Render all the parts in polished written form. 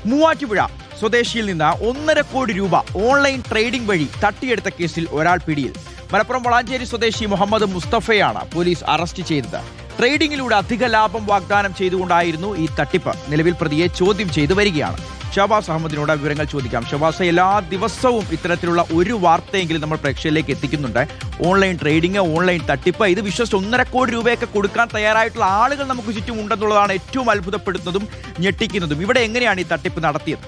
മൂവാറ്റുപുഴ സ്വദേശിയിൽ നിന്ന് 1.5 കോടി രൂപ ഓൺലൈൻ ട്രേഡിംഗ് വഴി തട്ടിയെടുത്ത കേസിൽ ഒരാൾ പിടിയിൽ. മലപ്പുറം വളാഞ്ചേരി സ്വദേശി മുഹമ്മദ് മുസ്തഫയാണ് പോലീസ് അറസ്റ്റ് ചെയ്തത്. ട്രേഡിംഗിലൂടെ അധിക ലാഭം വാഗ്ദാനം ചെയ്തുകൊണ്ടായിരുന്നു ഈ തട്ടിപ്പ്. നിലവിൽ പ്രതിയെ ചോദ്യം ചെയ്തു വരികയാണ്. ഷഹബാസ് അഹമ്മദിനോട് വിവരങ്ങൾ ചോദിക്കാം. ഷഹബാസ്, എല്ലാ ദിവസവും ഇത്തരത്തിലുള്ള ഒരു വാർത്തയെങ്കിലും നമ്മൾ പ്രേക്ഷകരിലേക്ക് എത്തിക്കുന്നുണ്ട്. ഓൺലൈൻ ട്രേഡിംഗ്, ഓൺലൈൻ തട്ടിപ്പ്, ഇത് വിശ്വസിച്ച് 1.5 കോടി രൂപയൊക്കെ കൊടുക്കാൻ തയ്യാറായിട്ടുള്ള ആളുകൾ നമുക്ക് ചുറ്റും ഉണ്ടെന്നുള്ളതാണ് ഏറ്റവും അത്ഭുതപ്പെടുത്തുന്നതും ഞെട്ടിക്കുന്നതും. ഇവിടെ എങ്ങനെയാണ് ഈ തട്ടിപ്പ് നടത്തിയത്?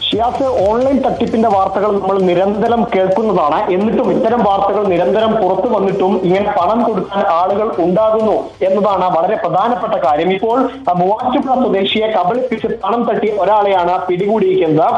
ഷിയാസ്, ഓൺലൈൻ തട്ടിപ്പിന്റെ വാർത്തകൾ നമ്മൾ നിരന്തരം കേൾക്കുന്നതാണ്. എന്നിട്ടും ഇത്തരം വാർത്തകൾ നിരന്തരം പുറത്തു വന്നിട്ടും ഇങ്ങനെ പണം കൊടുക്കാൻ ആളുകൾ ഉണ്ടാകുന്നു എന്നതാണ് വളരെ പ്രധാനപ്പെട്ട കാര്യം. ഇപ്പോൾ മൂവാറ്റുപുഴ സ്വദേശിയെ കബളിപ്പിച്ച് പണം തട്ടി ഒരാളെയാണ് പിടികൂടിയിരിക്കുന്നത്.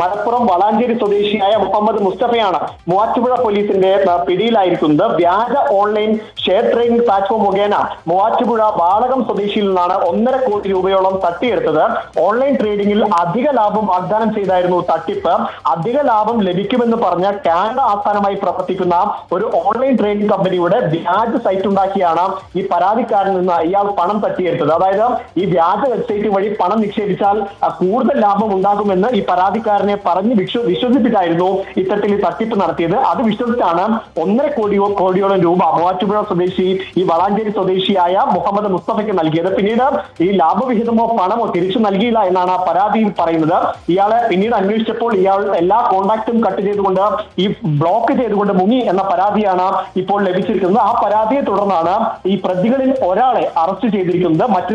മലപ്പുറം വളാഞ്ചേരി സ്വദേശിയായ മുഹമ്മദ് മുസ്തഫയാണ് മൂവാറ്റുപുഴ പോലീസിന്റെ പിടിയിലായിരിക്കുന്നത്. വ്യാജ ഓൺലൈൻ ഷെയർ ട്രേഡിംഗ് പ്ലാറ്റ്ഫോം മുഖേന മൂവാറ്റുപുഴ വാളകം സ്വദേശിയിൽ നിന്നാണ് 1.5 കോടി രൂപയോളം തട്ടിയെടുത്തത്. ഓൺലൈൻ ട്രേഡിംഗിൽ അധിക ലാഭം വാഗ്ദാനം ചെയ്തായിരുന്നു തട്ടിപ്പ്. അധിക ലാഭം ലഭിക്കുമെന്ന് പറഞ്ഞ കാനഡ ആസ്ഥാനമായി പ്രവർത്തിക്കുന്ന ഒരു ഓൺലൈൻ ട്രേഡിംഗ് കമ്പനിയുടെ വ്യാജ സൈറ്റ് ഉണ്ടാക്കിയാണ് ഈ പരാതിക്കാരനിൽ നിന്ന് ഇയാൾ പണം തട്ടിയെടുത്തത്. അതായത് ഈ വ്യാജ വെബ്സൈറ്റ് വഴി പണം നിക്ഷേപിച്ചാൽ കൂടുതൽ ലാഭം ഉണ്ടാകുമെന്ന് ഈ പരാതിക്കാരനെ പറഞ്ഞ് വിശ്വസിപ്പിച്ചായിരുന്നു ഇത്തരത്തിൽ ഈ തട്ടിപ്പ് നടത്തിയത്. അത് വിശ്വസിച്ചാണ് 1.5 കോടിയോളം രൂപ മൂവാറ്റുപുഴ സ്വദേശി ഈ വളാഞ്ചേരി സ്വദേശിയായ മുഹമ്മദ് മുസ്തഫയ്ക്ക് നൽകിയത്. പിന്നീട് ഈ ലാഭവിഹിതമോ പണമോ തിരിച്ചു നൽകിയില്ല എന്നാണ് പരാതിയിൽ പറയുന്നത്. ഇയാളെ പിന്നീട് അന്വേഷിച്ചപ്പോൾ ഇയാൾ എല്ലാ കോണ്ടാക്റ്റും കട്ട് ചെയ്തുകൊണ്ട് ഈ ബ്ലോക്ക് ചെയ്തുകൊണ്ട് മുങ്ങി എന്ന പരാതിയാണ് ഇപ്പോൾ ലഭിച്ചിരിക്കുന്നത്. ആ പരാതിയെ തുടർന്നാണ് ഈ പ്രതികളിൽ ഒരാളെ അറസ്റ്റ് ചെയ്തിരിക്കുന്നത്. മറ്റു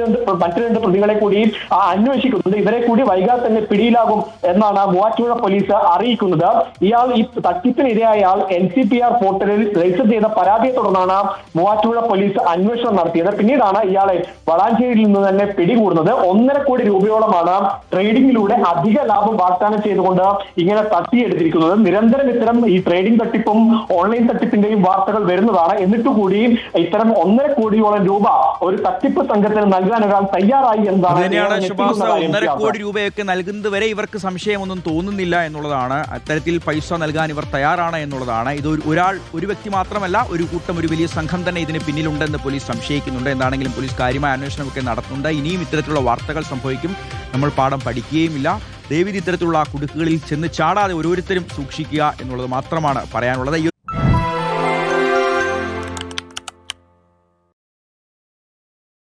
രണ്ട് പ്രതികളെ കൂടി അന്വേഷിക്കുന്നത്. ഇവരെ കൂടി വൈകാതെ തന്നെ പിടിയിലാകും എന്നാണ് മൂവാറ്റുപുഴ പോലീസ് അറിയിക്കുന്നത്. ഇയാൾ ഈ തട്ടിപ്പിനിരയായ ആൾ NCPR പോർട്ടലിൽ രജിസ്റ്റർ ചെയ്ത പരാതിയെ തുടർന്നാണ് മൂവാറ്റുപുഴ പോലീസ് അന്വേഷണം നടത്തിയത്. പിന്നീടാണ് ഇയാളെ വളാഞ്ചേരിയിൽ നിന്ന് തന്നെ പിടികൂടുന്നത്. 1.5 കോടി രൂപയോളമാണ് ട്രേഡിംഗിലൂടെ അധിക ലാഭം വാഗ്ദാനം ചെയ്തുകൊണ്ട് ഇങ്ങനെ തട്ടിയെടുത്തിരിക്കുന്നത്. നിരന്തരം ഇത്തരം ഈ ട്രേഡിംഗ് തട്ടിപ്പും ഓൺലൈൻ തട്ടിപ്പിന്റെയും വാർത്തകൾ വരുന്നതാണ്. എന്നിട്ട് കൂടി ഇത്തരം 1.5 കോടിയോളം രൂപ ഒരു തട്ടിപ്പ് സംഘത്തിന് നൽകാൻ ഒരാൾ തയ്യാറായി എന്നതാണ്. 1.5 കോടി രൂപയൊക്കെ നൽകുന്നത് വരെ ഇവർക്ക് സംശയമൊന്നും തോന്നുന്നില്ല എന്നുള്ളതാണ്. അത്തരത്തിൽ പൈസ നൽകാൻ ഇവർ തയ്യാറാണ് എന്നുള്ളതാണ്. ഇത് ഒരു വ്യക്തി മാത്രമല്ല, ഒരു കൂട്ടം, ഒരു വലിയ സംഘം തന്നെ ഇതിന് പിന്നിലുണ്ടെന്ന് പോലീസ് സംശയിക്കുന്നുണ്ട്. എന്താണെങ്കിലും പോലീസ് കാര്യമായ അന്വേഷണമൊക്കെ നടത്തുന്നുണ്ട്. ഇനിയും ഇത്തരത്തിലുള്ള വാർത്തകൾ സംഭവിക്കും. നമ്മൾ പാഠം പഠിക്കുകയുമില്ല. ദയവിധി ഇത്തരത്തിലുള്ള കുടുക്കുകളിൽ ചെന്ന് ചാടാതെ ഓരോരുത്തരും സൂക്ഷിക്കുക എന്നുള്ളത് മാത്രമാണ് പറയാനുള്ളത്.